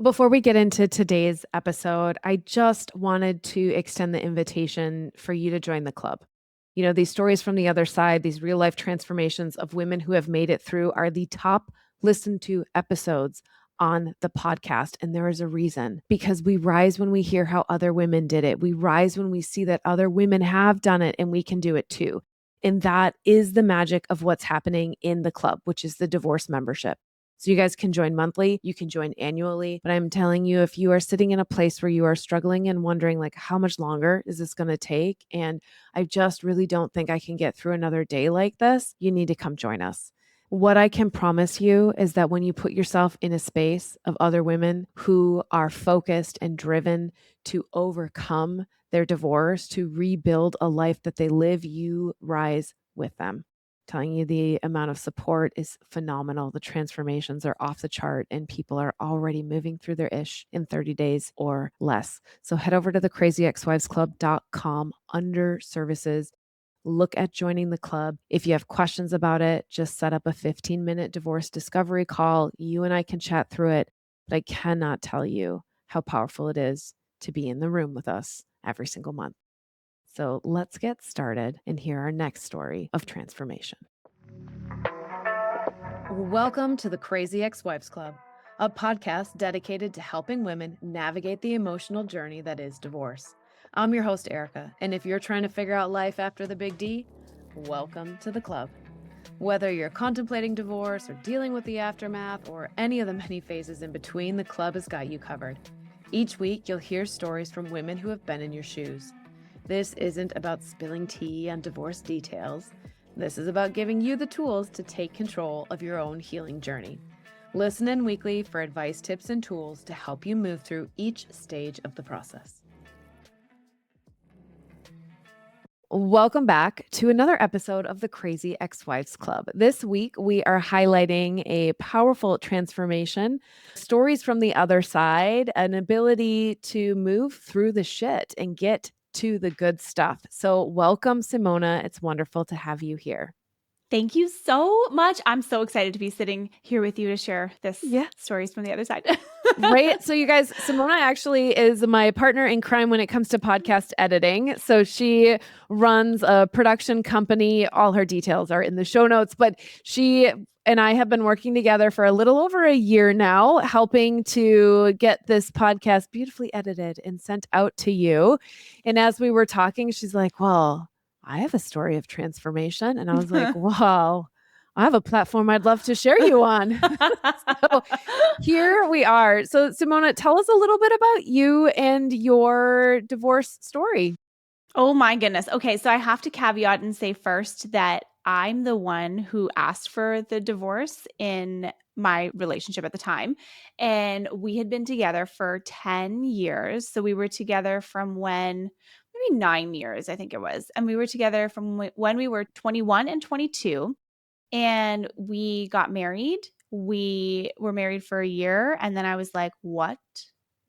Before we get into today's episode, I just wanted to extend the invitation for you to join the club. You know, these stories from the other side, these real life transformations of women who have made it through are the top listened to episodes on the podcast. And there is a reason because we rise when we hear how other women did it. We rise when we see that other women have done it and we can do it too. And that is the magic of what's happening in the club, which is the divorce membership. So you guys can join monthly, you can join annually, but I'm telling you, if you are sitting in a place where you are struggling and wondering like, how much longer is this going to take? And I just really don't think I can get through another day like this, you need to come join us. What I can promise you is that when you put yourself in a space of other women who are focused and driven to overcome their divorce, to rebuild a life that they live, you rise with them. Telling you the amount of support is phenomenal. The transformations are off the chart and people are already moving through their ish in 30 days or less. So head over to the crazyexwivesclub.com under services. Look at joining the club. If you have questions about it, just set up a 15-minute divorce discovery call. You and I can chat through it. But I cannot tell you how powerful it is to be in the room with us every single month. So let's get started and hear our next story of transformation. Welcome to the Crazy Ex-Wives Club, a podcast dedicated to helping women navigate the emotional journey that is divorce. I'm your host, Erica, and if you're trying to figure out life after the big D, welcome to the club. Whether you're contemplating divorce or dealing with the aftermath or any of the many phases in between, the club has got you covered. Each week, you'll hear stories from women who have been in your shoes. This isn't about spilling tea on divorce details. This is about giving you the tools to take control of your own healing journey. Listen in weekly for advice, tips, and tools to help you move through each stage of the process. Welcome back to another episode of the Crazy Ex-Wives Club. This week, we are highlighting a powerful transformation, stories from the other side, an ability to move through the shit and get to the good stuff. So welcome, Simona. It's wonderful to have you here. Thank you so much. I'm so excited to be sitting here with you to share this stories from the other side. Right. So you guys, Simona actually is my partner in crime when it comes to podcast editing. So she runs a production company. All her details are in the show notes, but she and I have been working together for a little over a year now, helping to get this podcast beautifully edited and sent out to you. And as we were talking, she's like, well, I have a story of transformation. And I was like, wow, I have a platform I'd love to share you on. So here we are. So Simona, tell us a little bit about you and your divorce story. Oh my goodness. Okay, so I have to caveat and say first that I'm the one who asked for the divorce in my relationship at the time. And we had been together for 10 years. So we were together from maybe 9 years, I think it was. And we were together from when we were 21 and 22. And we got married. We were married for a year. And then I was like, what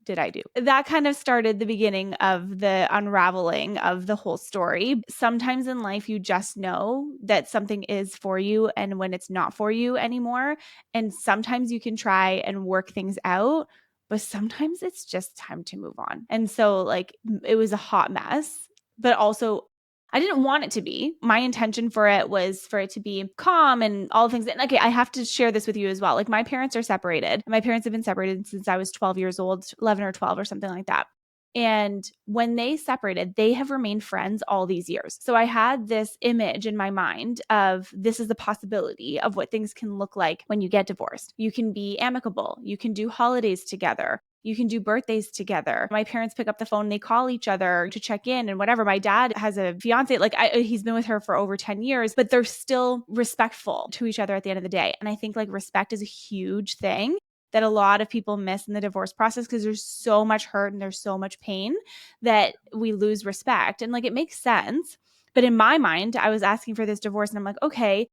did I do? That kind of started the beginning of the unraveling of the whole story. Sometimes in life, you just know that something is for you and when it's not for you anymore. And sometimes you can try and work things out, but sometimes it's just time to move on. And so, like, it was a hot mess, but also I didn't want it to be. My intention for it was for it to be calm and all the things. And okay, I have to share this with you as well. Like, my parents are separated. My parents have been separated since I was 12 years old, 11 or 12 or something like that. And when they separated, they have remained friends all these years. So I had this image in my mind of this is the possibility of what things can look like when you get divorced. You can be amicable. You can do holidays together. You can do birthdays together. My parents pick up the phone, they call each other to check in and whatever. My dad has a fiance, he's been with her for over 10 years, but they're still respectful to each other at the end of the day. And I think like respect is a huge thing that a lot of people miss in the divorce process because there's so much hurt and there's so much pain that we lose respect. And like, it makes sense. But in my mind, I was asking for this divorce and I'm like, okay,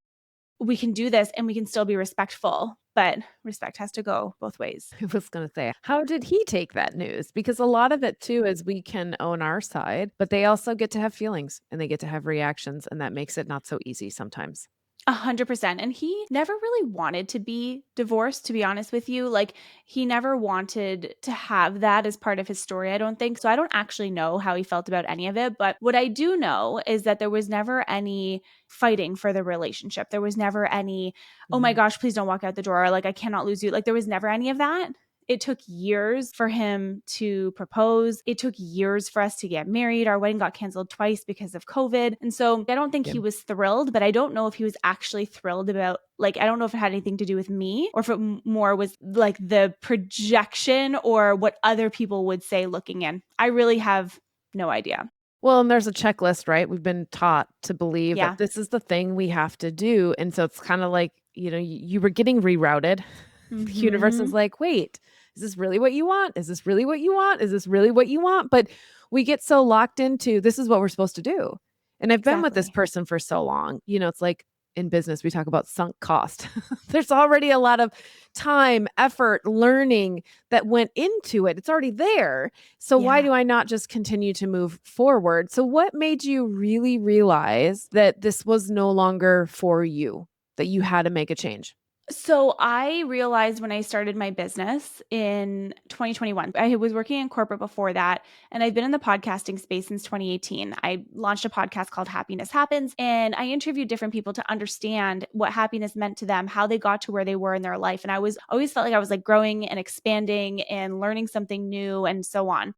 we can do this and we can still be respectful, but respect has to go both ways. I was going to say, how did he take that news? Because a lot of it too is we can own our side, but they also get to have feelings and they get to have reactions, and that makes it not so easy sometimes. 100%. And he never really wanted to be divorced, to be honest with you. Like, he never wanted to have that as part of his story, I don't think. So I don't actually know how he felt about any of it. But what I do know is that there was never any fighting for the relationship. There was never any, oh my Mhm. gosh, please don't walk out the door. Or like, I cannot lose you. Like, there was never any of that. It took years for him to propose. It took years for us to get married. Our wedding got canceled twice because of COVID. And so I don't think Yeah. he was thrilled, but I don't know if he was actually thrilled about, like, I don't know if it had anything to do with me or if it more was like the projection or what other people would say looking in. I really have no idea. Well, and there's a checklist, right? We've been taught to believe that Yeah. this is the thing we have to do. And so it's kind of like, you were getting rerouted. The universe is Mhm. like, wait, is this really what you want? Is this really what you want? Is this really what you want? But we get so locked into this is what we're supposed to do. And I've been with this Exactly. person for so long. It's like in business, we talk about sunk cost. There's already a lot of time, effort, learning that went into it. It's already there. So why Yeah. do I not just continue to move forward? So what made you really realize that this was no longer for you, that you had to make a change? So I realized when I started my business in 2021, I was working in corporate before that, and I've been in the podcasting space since 2018. I launched a podcast called Happiness Happens, and I interviewed different people to understand what happiness meant to them, how they got to where they were in their life. And I was always felt like I was like growing and expanding and learning something new and so on.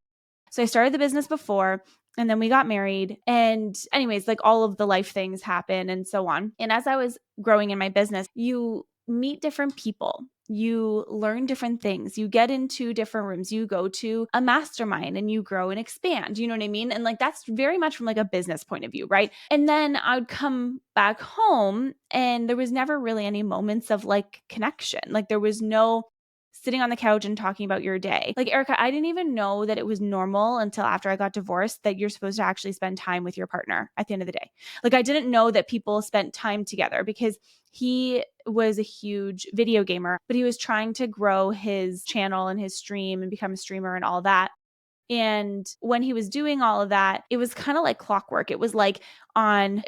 So I started the business before, and then we got married. And, anyways, like all of the life things happen and so on. And as I was growing in my business, you meet different people. You learn different things. You get into different rooms. You go to a mastermind and you grow and expand. You know what I mean? And like that's very much from like a business point of view, right? And then I would come back home and there was never really any moments of like connection. Like there was no sitting on the couch and talking about your day. Like, Erica, I didn't even know that it was normal until after I got divorced that you're supposed to actually spend time with your partner at the end of the day. Like, I didn't know that people spent time together because he was a huge video gamer, but he was trying to grow his channel and his stream and become a streamer and all that. And when he was doing all of that, it was kind of like clockwork. It was like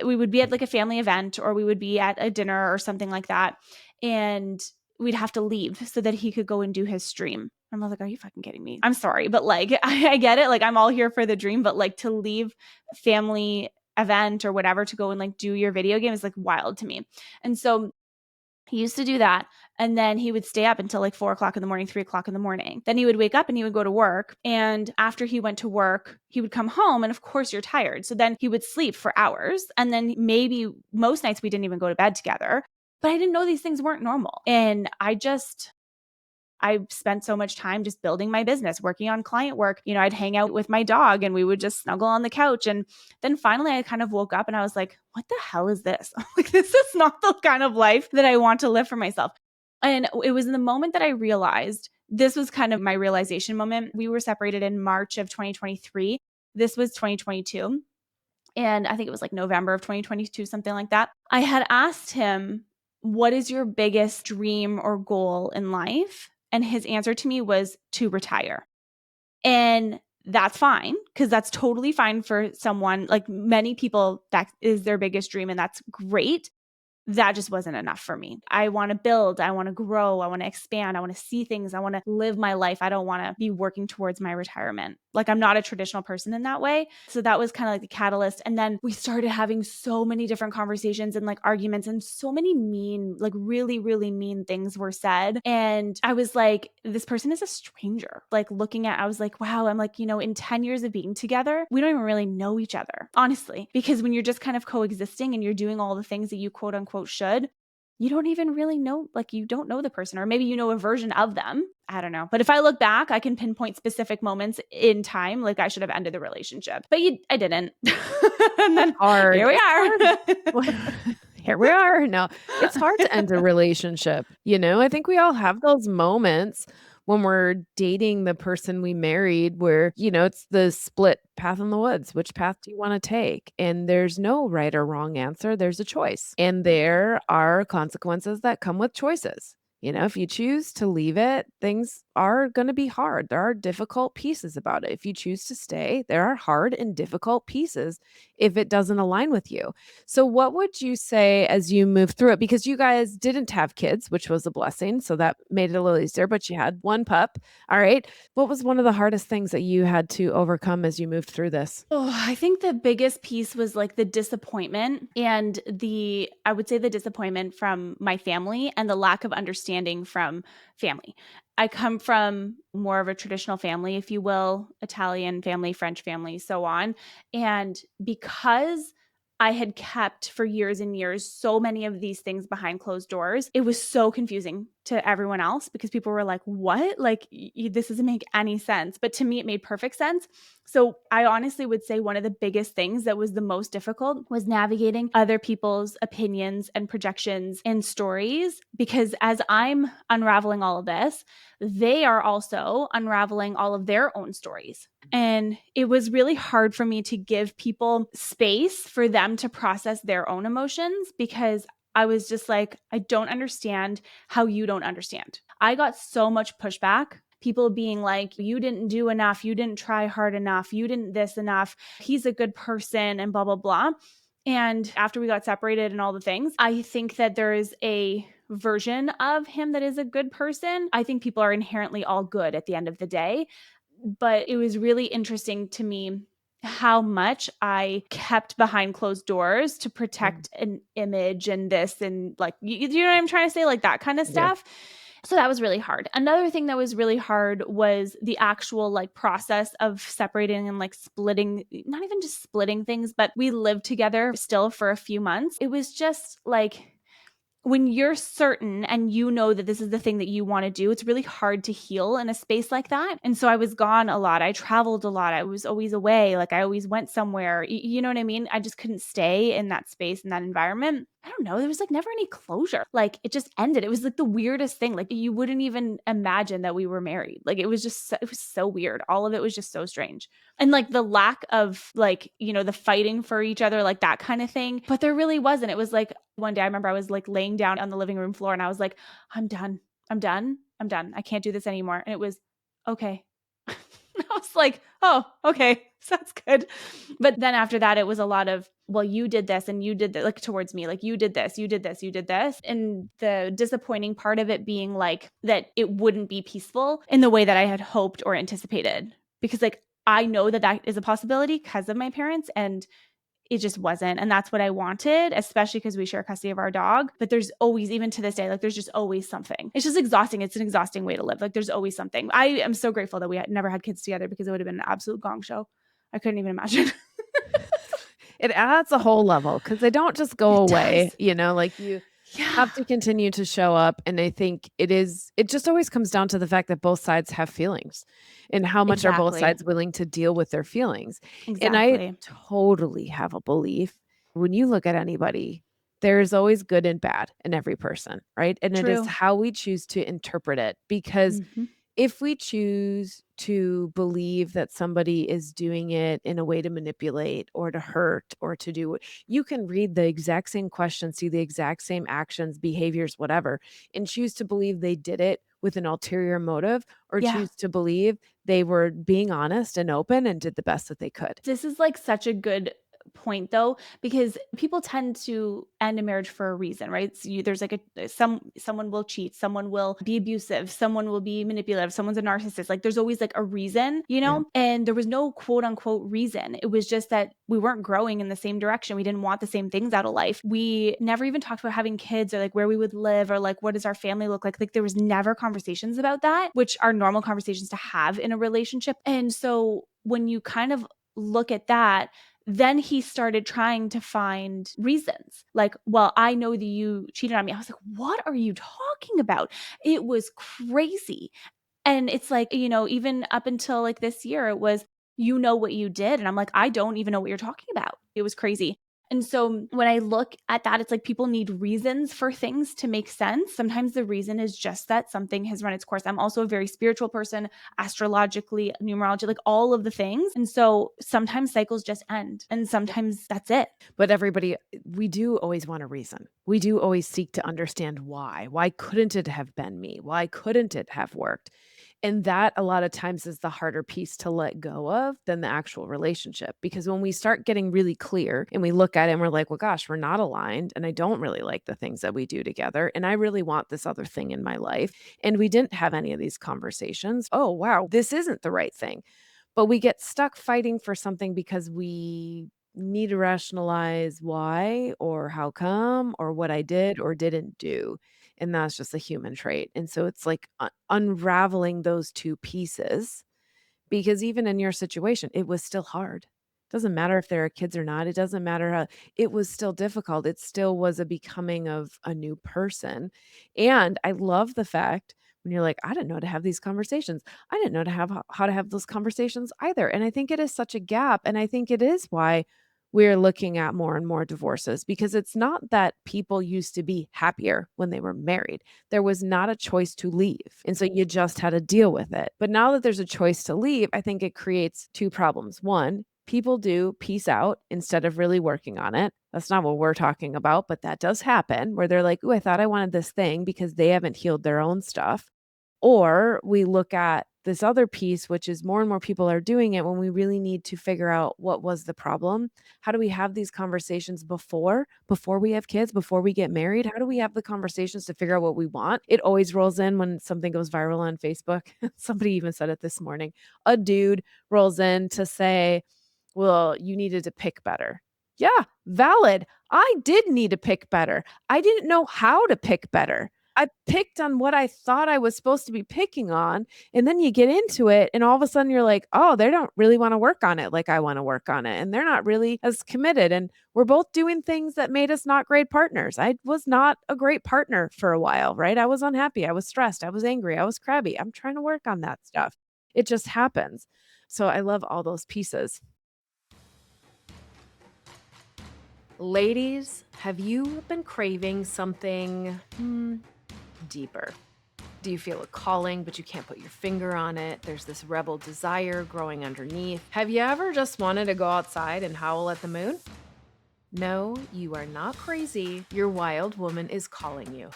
we would be at like a family event or we would be at a dinner or something like that. And we'd have to leave so that he could go and do his stream. I'm like, are you fucking kidding me? I'm sorry, but like, I get it. Like, I'm all here for the dream, but like to leave family event or whatever to go and like do your video game is like wild to me. And so he used to do that. And then he would stay up until like 4 o'clock in the morning, 3 o'clock in the morning. Then he would wake up and he would go to work. And after he went to work, he would come home. And of course, you're tired. So then he would sleep for hours. And then maybe most nights we didn't even go to bed together. But I didn't know these things weren't normal. And I spent so much time just building my business, working on client work. I'd hang out with my dog and we would just snuggle on the couch. And then finally, I kind of woke up and I was like, what the hell is this? Like, this is not the kind of life that I want to live for myself. And it was in the moment that I realized this was kind of my realization moment. We were separated in March of 2023. This was 2022. And I think it was like November of 2022, something like that. I had asked him, what is your biggest dream or goal in life? And his answer to me was to retire. And that's fine because that's totally fine for someone like many people. That is their biggest dream, and that's great. That just wasn't enough for me. I want to build, I want to grow, I want to expand, I want to see things, I want to live my life. I don't want to be working towards my retirement. Like, I'm not a traditional person in that way. So that was kind of like the catalyst. And then we started having so many different conversations and like arguments, and so many mean, like really, really mean things were said. And I was like, this person is a stranger. Like, I was like, wow, I'm like, in 10 years of being together, we don't even really know each other, honestly, because when you're just kind of coexisting and you're doing all the things that you quote unquote should, you don't even really know, like, you don't know the person, or maybe you know a version of them. I don't know. But if I look back, I can pinpoint specific moments in time, like I should have ended the relationship, but I didn't. And then Hard. here we It's hard. are. Here we are. No, it's hard to end a relationship. I think we all have those moments when we're dating the person we married where, it's the split path in the woods. Which path do you want to take? And there's no right or wrong answer. There's a choice. And there are consequences that come with choices. If you choose to leave it, things are going to be hard. There are difficult pieces about it. If you choose to stay, there are hard and difficult pieces if it doesn't align with you. So, what would you say as you move through it? Because you guys didn't have kids, which was a blessing. So, that made it a little easier, but you had one pup. All right. What was one of the hardest things that you had to overcome as you moved through this? Oh, I think the biggest piece was like the disappointment and I would say the disappointment from my family and the lack of understanding from family. I come from more of a traditional family, if you will, Italian family, French family, so on. And because I had kept for years and years so many of these things behind closed doors, it was so confusing to everyone else because people were like, what? Like, this doesn't make any sense. But to me, it made perfect sense. So I honestly would say one of the biggest things that was the most difficult was navigating other people's opinions and projections and stories. Because as I'm unraveling all of this, they are also unraveling all of their own stories. And it was really hard for me to give people space for them to process their own emotions because I was just like, I don't understand how you don't understand. I got so much pushback. People being like, you didn't do enough. You didn't try hard enough. You didn't this enough. He's a good person and blah, blah, blah. And after we got separated and all the things, I think that there is a version of him that is a good person. I think people are inherently all good at the end of the day. But it was really interesting to me how much I kept behind closed doors to Mm, protect an image and this and like, you know what I'm trying to say? Like that kind of yeah. stuff. So that was really hard. Another thing that was really hard was the actual like process of separating and like splitting, not even just splitting things, but we lived together still for a few months. It was just like, when you're certain and you know that this is the thing that you want to do, it's really hard to heal in a space like that. And so I was gone a lot. I traveled a lot. I was always away. Like I always went somewhere. You know what I mean? I just couldn't stay in that space, in that environment. I don't know. There was like never any closure. Like it just ended. It was like the weirdest thing. Like you wouldn't even imagine that we were married. Like it was just, it was so weird. All of it was just so strange. And like the lack of like, the fighting for each other, like that kind of thing. But there really wasn't. It was like one day I remember I was like laying down on the living room floor and I was like, I'm done. I'm done. I'm done. I can't do this anymore. And it was okay. I was like, oh, okay. So that's good. But then after that, it was a lot of, well, you did this and you did that, like towards me, like you did this, you did this, you did this. And the disappointing part of it being like that it wouldn't be peaceful in the way that I had hoped or anticipated. Because like I know that that is a possibility because of my parents. And it just wasn't. And that's what I wanted, especially because we share custody of our dog. But there's always, even to this day, like there's just always something. It's just exhausting. It's an exhausting way to live. Like there's always something. I am so grateful that we had never had kids together because it would have been an absolute gong show. I couldn't even imagine. It adds a whole level because they don't just go It away, does. like you Yeah, have to continue to show up. And I think it just always comes down to the fact that both sides have feelings and how much are both exactly. sides willing to deal with their feelings. And I Exactly. totally have a belief when you look at anybody, there's always good and bad in every person, right? And it is True. how we choose to interpret it because Hmm. if we choose to believe that somebody is doing it in a way to manipulate or to hurt or to do you can read the exact same questions, see the exact same actions, behaviors, whatever, and choose to believe they did it with an ulterior motive or Yeah. choose to believe they were being honest and open and did the best that they could. This is like such a good point though, because people tend to end a marriage for a reason, right? So there's like someone will cheat, someone will be abusive, someone will be manipulative, someone's a narcissist. Like there's always like a reason, Yeah. and there was no quote unquote reason. It was just that we weren't growing in the same direction. We didn't want the same things out of life. We never even talked about having kids or like where we would live or like what does our family look like. Like there was never conversations about that, which are normal conversations to have in a relationship. And so when you kind of look at that, then he started trying to find reasons like, well, I know that you cheated on me. I was like, what are you talking about? It was crazy. And it's like, even up until like this year, it was, what you did. And I'm like, I don't even know what you're talking about. It was crazy. And so when I look at that, it's like people need reasons for things to make sense. Sometimes the reason is just that something has run its course. I'm also a very spiritual person, astrologically, numerology, like all of the things. And so sometimes cycles just end and sometimes that's it. But everybody, we do always want a reason. We do always seek to understand why. Why couldn't it have been me? Why couldn't it have worked? And that a lot of times is the harder piece to let go of than the actual relationship. Because when we start getting really clear and we look at it and we're like, well, gosh, we're not aligned. And I don't really like the things that we do together. And I really want this other thing in my life. And we didn't have any of these conversations. Oh, wow, this isn't the right thing. But we get stuck fighting for something because we need to rationalize why or how come or what I did or didn't do. And that's just a human trait. And so it's like unraveling those two pieces because even in your situation, it was still hard. Doesn't matter if there are kids or not. It doesn't matter how it was still difficult. It still was a becoming of a new person. And I love the fact when you're like, I didn't know to have these conversations. I didn't know to have how to have those conversations either. And I think it is such a gap. And I think it is why we're looking at more and more divorces because it's not that people used to be happier when they were married. There was not a choice to leave. And so you just had to deal with it. But now that there's a choice to leave, I think it creates two problems. One, people do peace out instead of really working on it. That's not what we're talking about, but that does happen where they're like, "Ooh, I thought I wanted this thing," because they haven't healed their own stuff. Or we look at this other piece, which is more and more people are doing it when we really need to figure out what was the problem. How do we have these conversations before we have kids, before we get married? How do we have the conversations to figure out what we want? It always rolls in when something goes viral on Facebook. Somebody even said it this morning. A dude rolls in to say, well, you needed to pick better. Yeah, valid. I did need to pick better. I didn't know how to pick better. I picked on what I thought I was supposed to be picking on, and then you get into it, and all of a sudden you're like, "Oh, they don't really wanna work on it like I wanna work on it, and they're not really as committed, and we're both doing things that made us not great partners." I was not a great partner for a while, right? I was unhappy, I was stressed, I was angry, I was crabby. I'm trying to work on that stuff. It just happens. So I love all those pieces. Ladies, have you been craving something, deeper? Do you feel a calling, but you can't put your finger on it? There's this rebel desire growing underneath. Have you ever just wanted to go outside and howl at the moon? No, you are not crazy. Your wild woman is calling you.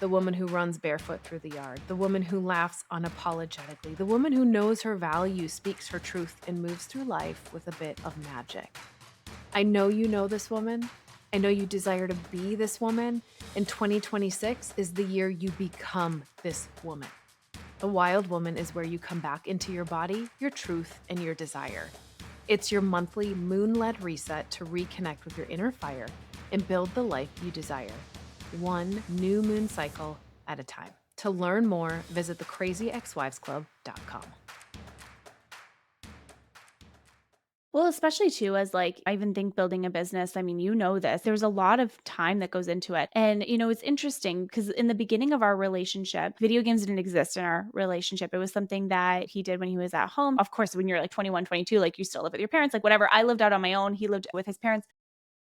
The woman who runs barefoot through the yard, the woman who laughs unapologetically, the woman who knows her value, speaks her truth, and moves through life with a bit of magic. I know this woman. I know you desire to be this woman. And 2026 is the year you become this woman. The wild woman is where you come back into your body, your truth, and your desire. It's your monthly moon-led reset to reconnect with your inner fire and build the life you desire, one new moon cycle at a time. To learn more, visit thecrazyexwivesclub.com. Well, especially too, as like, I even think building a business, I mean, you know this, there's a lot of time that goes into it. And, it's interesting because in the beginning of our relationship, video games didn't exist in our relationship. It was something that he did when he was at home. Of course, when you're like 21, 22, like you still live with your parents, like whatever. I lived out on my own. He lived with his parents.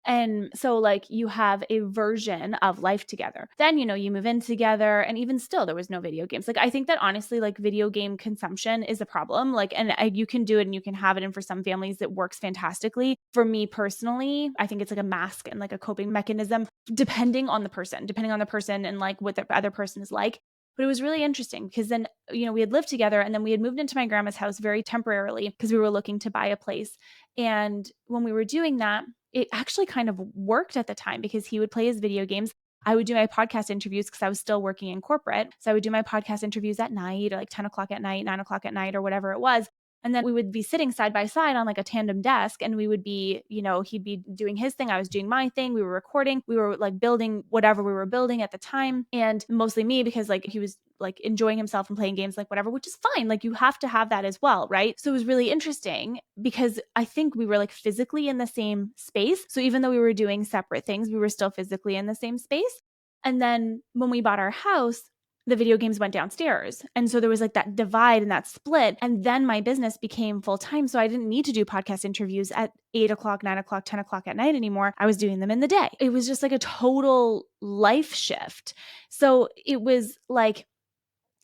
And so, like, you have a version of life together. Then, you move in together, and even still, there was no video games. Like, I think that honestly, like, video game consumption is a problem. Like, and you can do it and you can have it. And for some families, it works fantastically. For me personally, I think it's like a mask and like a coping mechanism, depending on the person and like what the other person is like. But it was really interesting because then, we had lived together and then we had moved into my grandma's house very temporarily because we were looking to buy a place. And when we were doing that, it actually kind of worked at the time because he would play his video games. I would do my podcast interviews because I was still working in corporate. So I would do my podcast interviews at night or like 10 o'clock at night, 9 o'clock at night, or whatever it was. And then we would be sitting side by side on like a tandem desk and we would be, he'd be doing his thing. I was doing my thing. We were recording. We were like building whatever we were building at the time. And mostly me because like he was like enjoying himself and playing games, like whatever, which is fine. Like you have to have that as well. Right. So it was really interesting because I think we were like physically in the same space. So even though we were doing separate things, we were still physically in the same space. And then when we bought our house, the video games went downstairs. And so there was like that divide and that split. And then my business became full time. So I didn't need to do podcast interviews at 8 o'clock, 9 o'clock, 10 o'clock at night anymore. I was doing them in the day. It was just like a total life shift. So it was like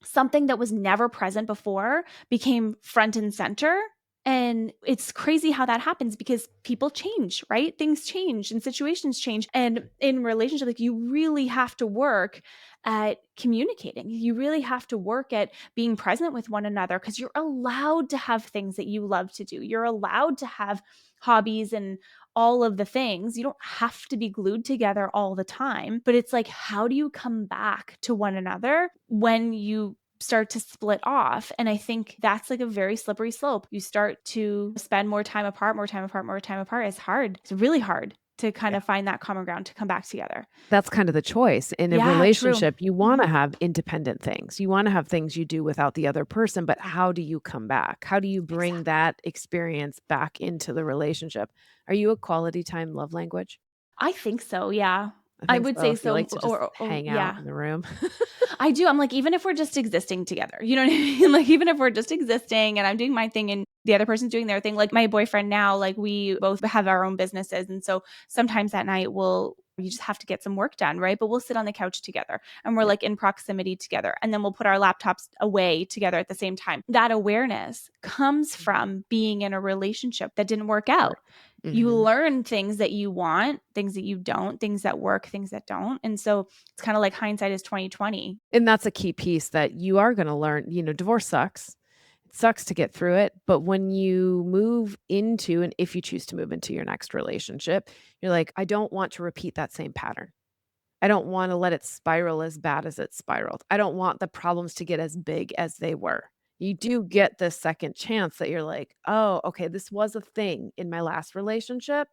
something that was never present before became front and center. And it's crazy how that happens because people change, right? Things change and situations change. And in relationship, like you really have to work at communicating. You really have to work at being present with one another because you're allowed to have things that you love to do. You're allowed to have hobbies and all of the things. You don't have to be glued together all the time, but it's like, how do you come back to one another when you start to split off? And I think that's like a very slippery slope. You start to spend more time apart, more time apart, more time apart. It's hard. It's really hard to kind Yeah. of find that common ground to come back together. That's kind of the choice. In a Yeah, true. relationship, you wanna Mhm. have independent things. You wanna have things you do without the other person, but how do you come back? How do you bring Exactly. that experience back into the relationship? Are you a quality time love language? I think so. Yeah. I I think would so. say If you so. like to just Or hang out yeah. in the room. I do. I'm like, even if we're just existing together, you know what I mean? Like, even if we're just existing and I'm doing my thing and the other person's doing their thing, like my boyfriend now, like we both have our own businesses. And so sometimes at night you just have to get some work done, right? But we'll sit on the couch together and we're Yeah. like in proximity together. And then we'll put our laptops away together at the same time. That awareness comes from being in a relationship that didn't work Sure. out. You Mhm. learn things that you want, things that you don't, things that work, things that don't. And so it's kind of like hindsight is 2020. And that's a key piece that you are gonna learn. Divorce sucks. It sucks to get through it, but when you move into and if you choose to move into your next relationship, you're like, "I don't want to repeat that same pattern. I don't wanna let it spiral as bad as it spiraled. I don't want the problems to get as big as they were." You do get this second chance that you're like, "Oh, okay, this was a thing in my last relationship.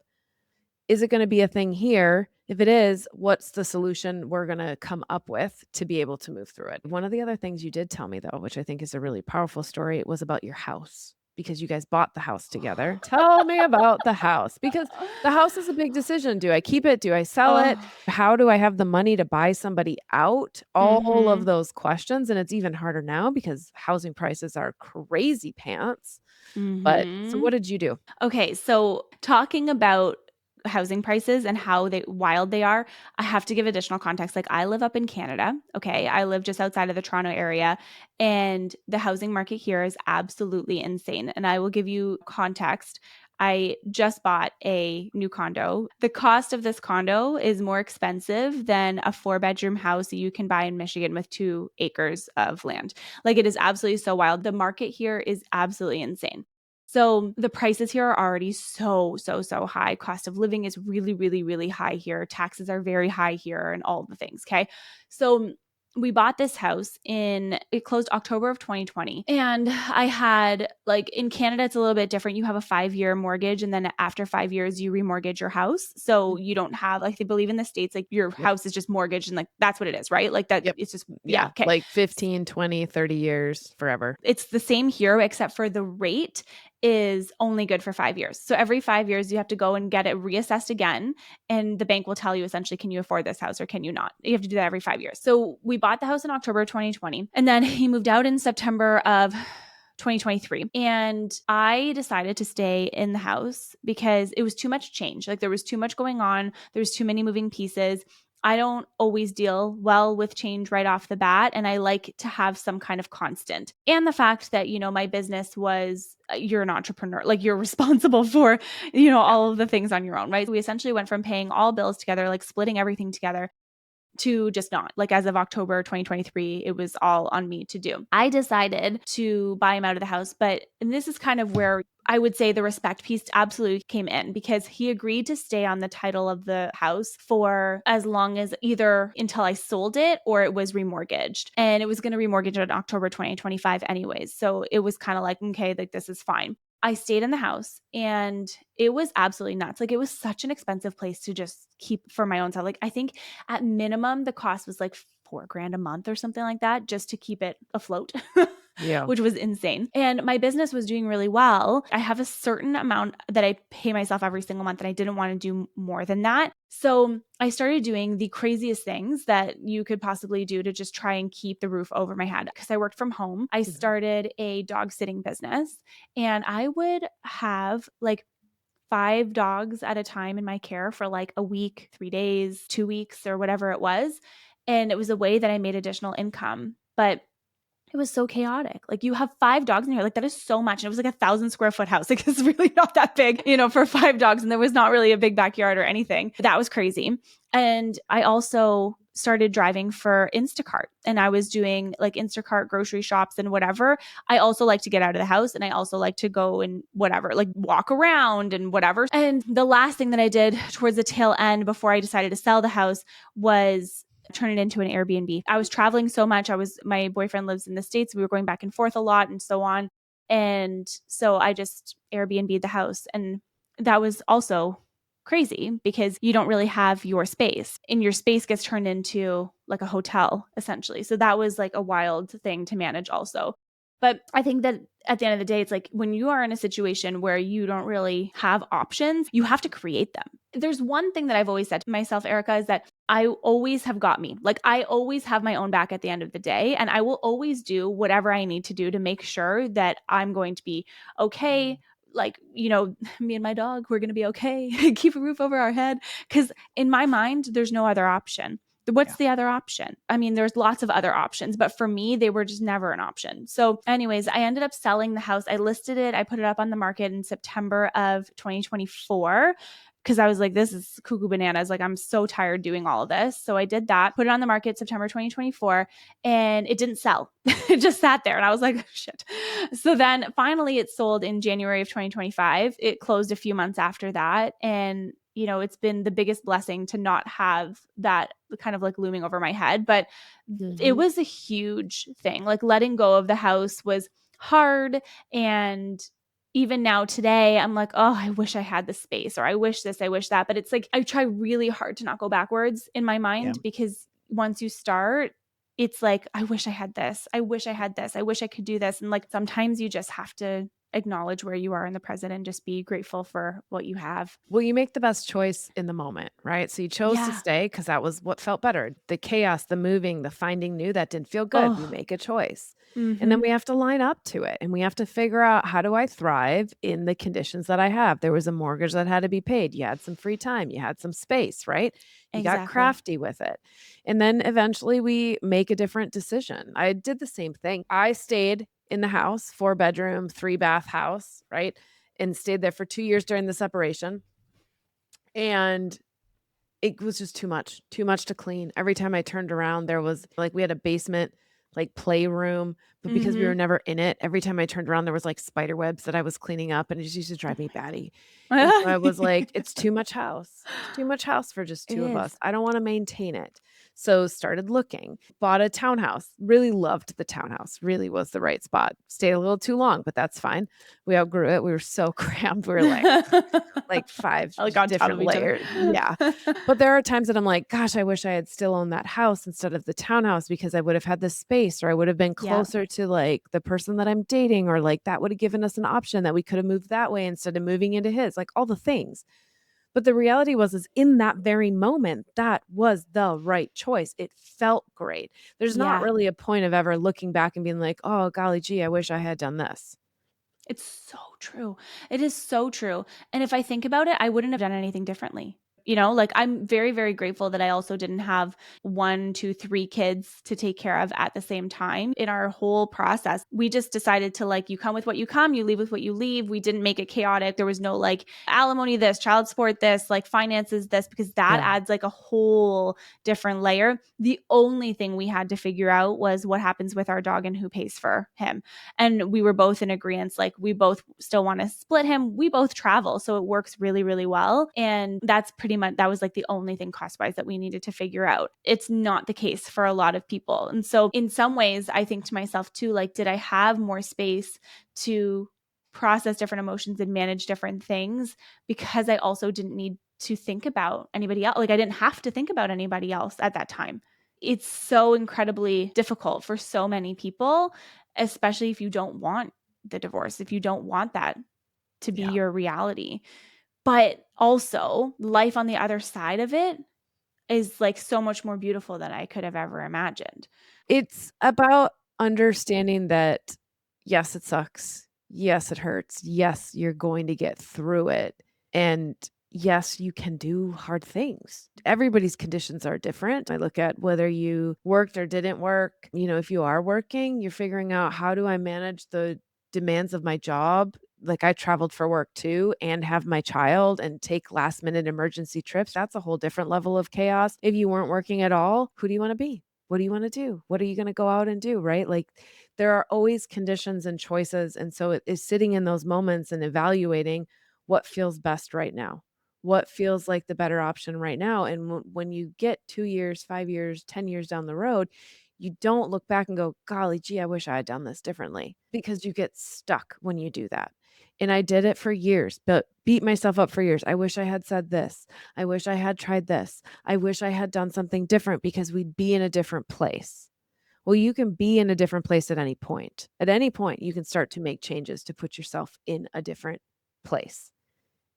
Is it gonna be a thing here? If it is, what's the solution we're gonna come up with to be able to move through it?" One of the other things you did tell me, though, which I think is a really powerful story, was about your house, because you guys bought the house together. Tell me about the house, because the house is a big decision. Do I keep it? Do I sell it? Oh, How do I have the money to buy somebody out? All of mhm, those questions, and it's even harder now because housing prices are crazy pants. But so what mhm. did you do? Okay, so talking about housing prices and how they wild they are, I have to give additional context. Like I live up in Canada, okay? I live just outside of the Toronto area, and the housing market here is absolutely insane. And I will give you context. I just bought a new condo. The cost of this condo is more expensive than a 4 bedroom house that you can buy in Michigan with 2 acres of land. Like it is absolutely so wild. The market here is absolutely insane. So the prices here are already so, so, so high. Cost of living is really, really, really high here. Taxes are very high here and all the things. Okay. So we bought this house it closed October of 2020. And I had, like, in Canada, it's a little bit different. You have a 5 year mortgage, and then after 5 years, you remortgage your house. So Mm, you don't have, like, they believe in the States, like, your yep. house is just mortgaged and, like, that's what it is, right? Like, that Yep. it's just, yeah. Yeah, Okay. like 15, 20, 30 years, forever. It's the same here, except for the rate is only good for 5 years. So every 5 years, you have to go and get it reassessed again. And the bank will tell you essentially, can you afford this house or can you not? You have to do that every 5 years. So we bought the house in October 2020. And then he moved out in September of 2023. And I decided to stay in the house because it was too much change. Like there was too much going on, there was too many moving pieces. I don't always deal well with change right off the bat. And I like to have some kind of constant. And the fact that, my business was, you're an entrepreneur, like you're responsible for, Yeah. all of the things on your own, right? We essentially went from paying all bills together, like splitting everything together, to just not. Like as of October 2023, it was all on me to do. I decided to buy him out of the house, and this is kind of where I would say the respect piece absolutely came in because he agreed to stay on the title of the house for as long as either until I sold it or it was remortgaged. And it was going to remortgage in October 2025 anyways. So it was kind of like, okay, like this is fine. I stayed in the house and it was absolutely nuts. Like it was such an expensive place to just keep for my own self. Like I think at minimum, the cost was like 4 grand a month or something like that just to keep it afloat, Yeah. which was insane. And my business was doing really well. I have a certain amount that I pay myself every single month, and I didn't want to do more than that. So I started doing the craziest things that you could possibly do to just try and keep the roof over my head because I worked from home. I Mhm. started a dog sitting business, and I would have like 5 dogs at a time in my care for like a week, 3 days, 2 weeks, or whatever it was. And it was a way that I made additional income. But it was so chaotic. Like, you have 5 dogs in here, like, that is so much, and it was like a 1,000 square foot house, like, it's really not that big, for 5 dogs, and there was not really a big backyard or anything. That was crazy. And I also started driving for Instacart, and I was doing, like, Instacart grocery shops and whatever. I also like to get out of the house, and I also like to go and whatever, like, walk around and whatever. And the last thing that I did towards the tail end before I decided to sell the house was turn it into an Airbnb. I was traveling so much. My boyfriend lives in the States. We were going back and forth a lot and so on. And so I just Airbnb'd the house. And that was also crazy because you don't really have your space, and your space gets turned into like a hotel essentially. So that was like a wild thing to manage also. But I think that at the end of the day, it's like when you are in a situation where you don't really have options, you have to create them. There's one thing that I've always said to myself, Erica, is that I always have got me. Like, I always have my own back at the end of the day. And I will always do whatever I need to do to make sure that I'm going to be okay. Like, me and my dog, we're going to be okay. Keep a roof over our head. Because in my mind, there's no other option. Yeah. What's the other option? I mean, there's lots of other options, but for me, they were just never an option. So, anyways, I ended up selling the house. I listed it, I put it up on the market in September of 2024 because I was like, this is cuckoo bananas. Like, I'm so tired doing all of this. So I did that, put it on the market September 2024, and it didn't sell. It just sat there. And I was like, shit. So then finally it sold in January of 2025. It closed a few months after that. And it's been the biggest blessing to not have that kind of like looming over my head. But it Mhm. was a huge thing. Like, letting go of the house was hard. And even now today, I'm like, oh, I wish I had the space, or I wish this, I wish that. But it's like I try really hard to not go backwards in my Yeah. mind, because once you start, it's like, I wish I had this. I wish I had this. I wish I could do this. And like sometimes you just have to acknowledge where you are in the present and just be grateful for what you have. Well, you make the best choice in the moment, right? So you chose to Yeah. stay because that was what felt better. The chaos, the moving, the finding new, that didn't feel good. We Oh, make a choice. And then mm-hmm. we have to line up to it, and we have to figure out, how do I thrive in the conditions that I have? There was a mortgage that had to be paid. You had some free time, you had some space, right? You got Exactly. crafty with it. And then eventually we make a different decision. I did the same thing. I stayed in the house, 4 bedroom, 3 bath house, right? And stayed there for 2 years during the separation. And it was just too much to clean. Every time I turned around, there was like, we had a basement, like, playroom, but because we were Mm-hmm. never in it, every time I turned around, there was like spider webs that I was cleaning up, and it just used to Oh drive me my batty. And so I was like, God. it's too much house. It's too much house for just It 2 of is. us. I don't want to maintain it. So started looking, bought a townhouse, really loved the townhouse, really was the right spot. Stayed a little too long, but that's fine. We outgrew it. We were so cramped. We were like 5 Like on top different of each other. layers. Yeah. But there are times that I'm like, gosh, I wish I had still owned that house instead of the townhouse, because I would have had the space, or I would have been Yeah. closer to like the person that I'm dating, or like that would have given us an option that we could have moved that way instead of moving into his, like all the things. But the reality was, is in that very moment, that was the right choice. It felt great. There's not Yeah. really a point of ever looking back and being like, oh, golly gee, I wish I had done this. It's so true. It is so true. And if I think about it, I wouldn't have done anything differently. Like, I'm very, very grateful that I also didn't have 1, 2, 3 kids to take care of at the same time. In our whole process, we just decided to, like, you come with what you come, you leave with what you leave. We didn't make it chaotic. There was no like alimony this, child support this, like finances this, because that Yeah. adds like a whole different layer. The only thing we had to figure out was what happens with our dog and who pays for him. And we were both in agreement, like, we both still want to split him. We both travel, so it works really, really well. And that's pretty much, that was like the only thing cost wise that we needed to figure out. It's not the case for a lot of people. And so in some ways, I think to myself too, like, did I have more space to process different emotions and manage different things because I also didn't need to think about anybody else? Like, I didn't have to think about anybody else at that time. It's so incredibly difficult for so many people, especially if you don't want the divorce, if you don't want that to be Yeah. your reality. But also, life on the other side of it is like so much more beautiful than I could have ever imagined. It's about understanding that, yes, it sucks. Yes, it hurts. Yes, you're going to get through it. And yes, you can do hard things. Everybody's conditions are different. I look at whether you worked or didn't work. If you are working, you're figuring out, how do I manage the demands of my job? Like, I traveled for work too and have my child and take last minute emergency trips. That's a whole different level of chaos. If you weren't working at all, who do you want to be? What do you want to do? What are you going to go out and do? Right? Like, there are always conditions and choices. And so it is sitting in those moments and evaluating what feels best right now, what feels like the better option right now. And when you get 2 years, 5 years, 10 years down the road, you don't look back and go, golly gee, I wish I had done this differently, because you get stuck when you do that. And I did it for years, but beat myself up for years. I wish I had said this. I wish I had tried this. I wish I had done something different, because we'd be in a different place. Well, you can be in a different place at any point. At any point, you can start to make changes to put yourself in a different place.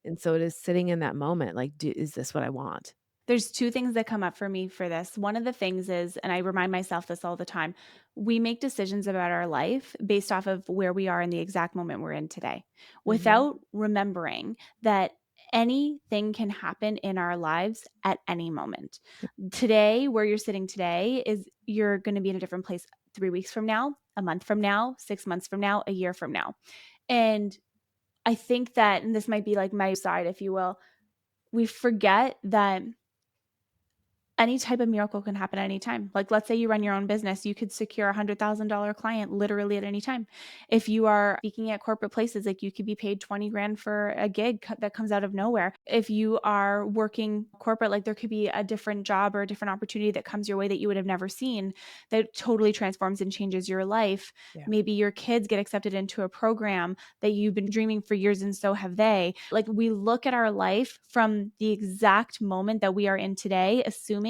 And so it is sitting in that moment, like, is this what I want? There's two things that come up for me for this. One of the things is, and I remind myself this all the time, we make decisions about our life based off of where we are in the exact moment we're in today, Mhm. without remembering that anything can happen in our lives at any moment. Today, where you're sitting today, is you're going to be in a different place 3 weeks from now, a month from now, 6 months from now, a year from now. And I think that, and this might be like my side, if you will, we forget that any type of miracle can happen at any time. Like, let's say you run your own business, you could secure $100,000 client literally at any time. If you are speaking at corporate places, like, you could be paid 20 grand for a gig that comes out of nowhere. If you are working corporate, like, there could be a different job or a different opportunity that comes your way that you would have never seen, that totally transforms and changes your life. Yeah. Maybe your kids get accepted into a program that you've been dreaming for years, and so have they. Like, we look at our life from the exact moment that we are in today, assuming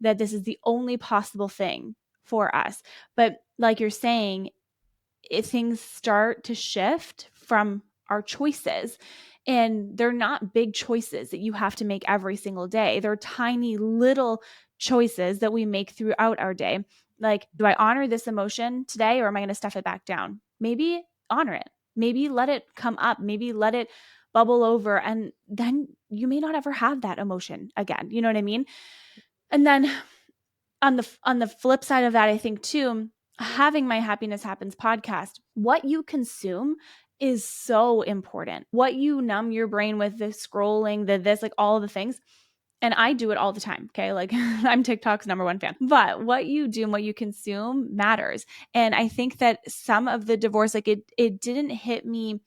that this is the only possible thing for us. But like you're saying, if things start to shift from our choices, and they're not big choices that you have to make every single day. They're tiny little choices that we make throughout our day. Like, do I honor this emotion today, or am I going to stuff it back down? Maybe honor it. Maybe let it come up. Maybe let it bubble over. And then you may not ever have that emotion again. You know what I mean? And then on the flip side of that, I think too, having my Happiness Happens podcast, what you consume is so important. What you numb your brain with, the scrolling, the this, like, all the things. And I do it all the time. Okay. Like, I'm TikTok's number one fan. But what you do and what you consume matters. And I think that some of the divorce, like, it didn't hit me.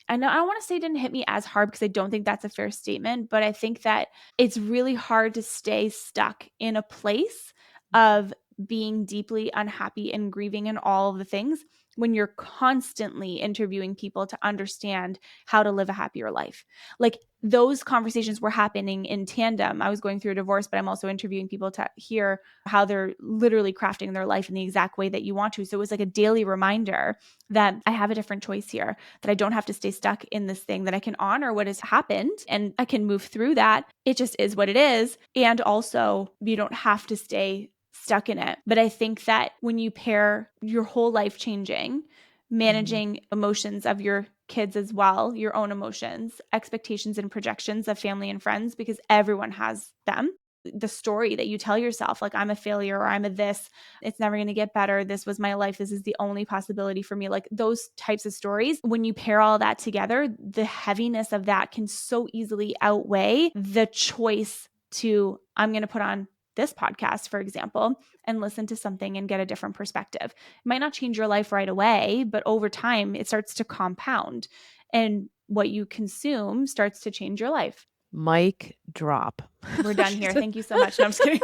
I know I don't want to say it didn't hit me as hard, because I don't think that's a fair statement, but I think that it's really hard to stay stuck in a place of being deeply unhappy and grieving and all of the things when you're constantly interviewing people to understand how to live a happier life. Like, those conversations were happening in tandem. I was going through a divorce, but I'm also interviewing people to hear how they're literally crafting their life in the exact way that you want to. So it was like a daily reminder that I have a different choice here, that I don't have to stay stuck in this thing, that I can honor what has happened and I can move through that. It just is what it is. And also, you don't have to stay stuck in it. But I think that when you pair your whole life changing, Mhm. managing emotions of your kids as well, your own emotions, expectations and projections of family and friends, because everyone has them. The story that you tell yourself, like, I'm a failure, or I'm a this, it's never going to get better. This was my life. This is the only possibility for me. Like, those types of stories, when you pair all that together, the heaviness of that can so easily outweigh the choice to, I'm going to put on this podcast, for example, and listen to something and get a different perspective. It might not change your life right away, but over time, it starts to compound. And what you consume starts to change your life. Mic drop. We're done here. Thank you so much. No, I'm just kidding.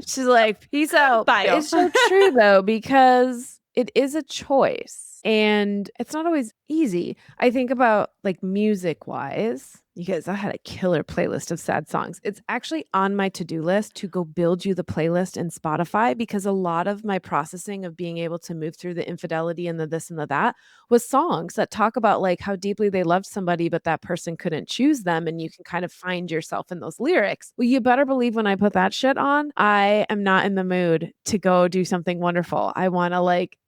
She's like, peace out. Bye, It's y'all. so true though, because it is a choice. And it's not always easy. I think about like music wise, because I had a killer playlist of sad songs. It's actually on my to-do list to go build you the playlist in Spotify because a lot of my processing of being able to move through the infidelity and the this and the that was songs that talk about like how deeply they loved somebody, but that person couldn't choose them. And you can kind of find yourself in those lyrics. Well, you better believe when I put that shit on, I am not in the mood to go do something wonderful. I want to like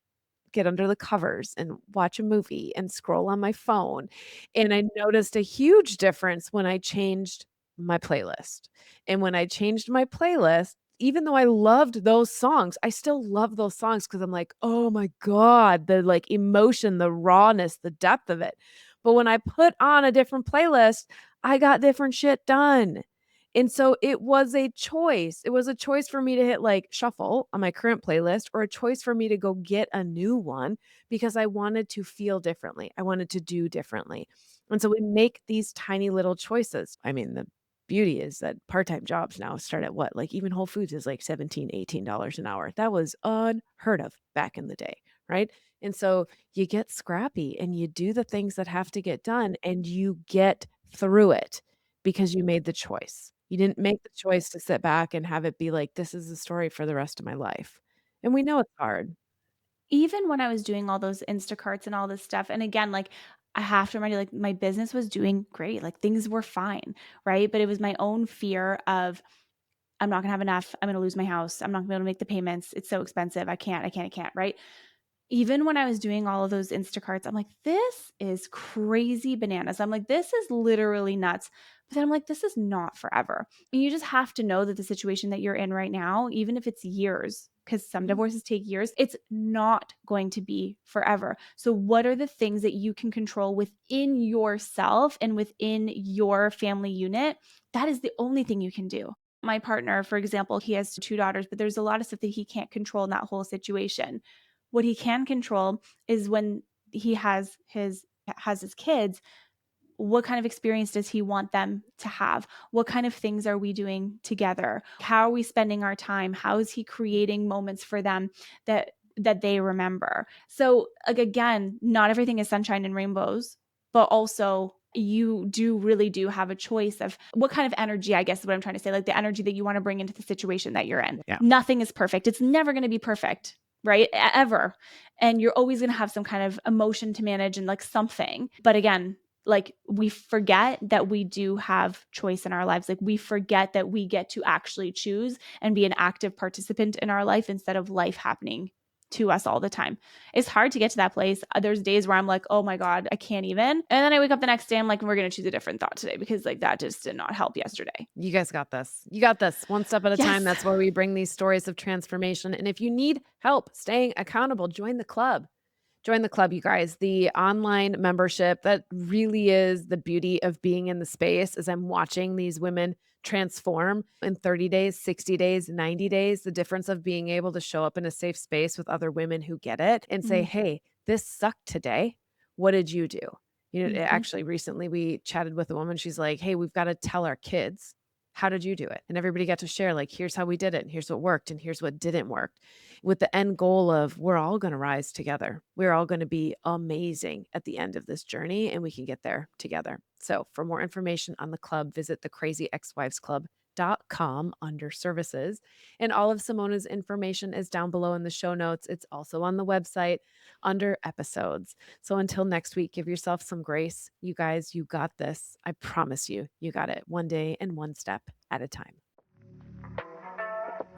get under the covers and watch a movie and scroll on my phone. And I noticed a huge difference when I changed my playlist. And when I changed my playlist, even though I loved those songs, I still love those songs because I'm like, oh my God, the like emotion, the rawness, the depth of it. But when I put on a different playlist, I got different shit done. And so it was a choice. It was a choice for me to hit like shuffle on my current playlist or a choice for me to go get a new one because I wanted to feel differently. I wanted to do differently. And so we make these tiny little choices. I mean, the beauty is that part-time jobs now start at what? Like even Whole Foods is like 17, $18 an hour. That was unheard of back in the day, right? And so you get scrappy and you do the things that have to get done and you get through it because you made the choice. You didn't make the choice to sit back and have it be like, "This is the story for the rest of my life." And we know it's hard. Even when I was doing all those Instacarts and all this stuff, and again, like, I have to remind you, like, my business was doing great, like, things were fine, right? But it was my own fear of, "I'm not gonna have enough, I'm gonna lose my house, I'm not gonna be able to make the payments, it's so expensive, I can't," right? Even when I was doing all of those Instacarts, I'm like, "This is crazy bananas." I'm like, "This is literally nuts." But then I'm like, "This is not forever." And you just have to know that the situation that you're in right now, even if it's years, because some Mhm. divorces take years, it's not going to be forever. So what are the things that you can control within yourself and within your family unit? That is the only thing you can do. My partner, for example, he has 2 daughters, but there's a lot of stuff that he can't control in that whole situation. What he can control is when he has his kids, what kind of experience does he want them to have? What kind of things are we doing together? How are we spending our time? How is he creating moments for them that they remember? So, like, again, not everything is sunshine and rainbows, but also you do have a choice of what kind of energy, I guess is what I'm trying to say, like the energy that you want to bring into the situation that you're in. Yeah. Nothing is perfect. It's never going to be perfect, right? Ever. And you're always going to have some kind of emotion to manage and like something. But again, like we forget that we do have choice in our lives. Like we forget that we get to actually choose and be an active participant in our life instead of life happening to us all the time. It's hard to get to that place. There's days where I'm like, oh my God, I can't even. And then I wake up the next day, I'm like, we're going to choose a different thought today because like that just did not help yesterday. You guys got this. You got this one step at a time. Yes. That's why we bring these stories of transformation. And if you need help staying accountable, join the club. Join the club, you guys. The online membership, that really is the beauty of being in the space as I'm watching these women transform in 30 days, 60 days, 90 days, the difference of being able to show up in a safe space with other women who get it and say, Mm-hmm. "Hey, this sucked today. What did you do?" Mm-hmm. Actually recently we chatted with a woman. She's like, "Hey, we've got to tell our kids, how did you do it?" And everybody got to share like, "Here's how we did it, and here's what worked, and here's what didn't work." With the end goal of we're all going to rise together. We're all going to be amazing at the end of this journey and we can get there together. So, for more information on the club, visit thecrazyexwivesclub.com under services. And all of Simona's information is down below in the show notes. It's also on the website under episodes. So until next week, give yourself some grace. You guys, you got this. I promise you, you got it one day and one step at a time.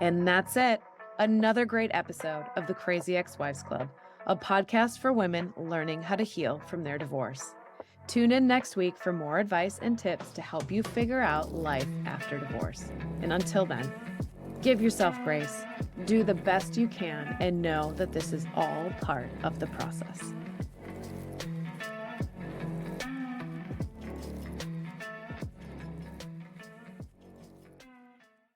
And that's it. Another great episode of the Crazy Ex-Wives Club, a podcast for women learning how to heal from their divorce. Tune in next week for more advice and tips to help you figure out life after divorce. And until then, give yourself grace, do the best you can, and know that this is all part of the process.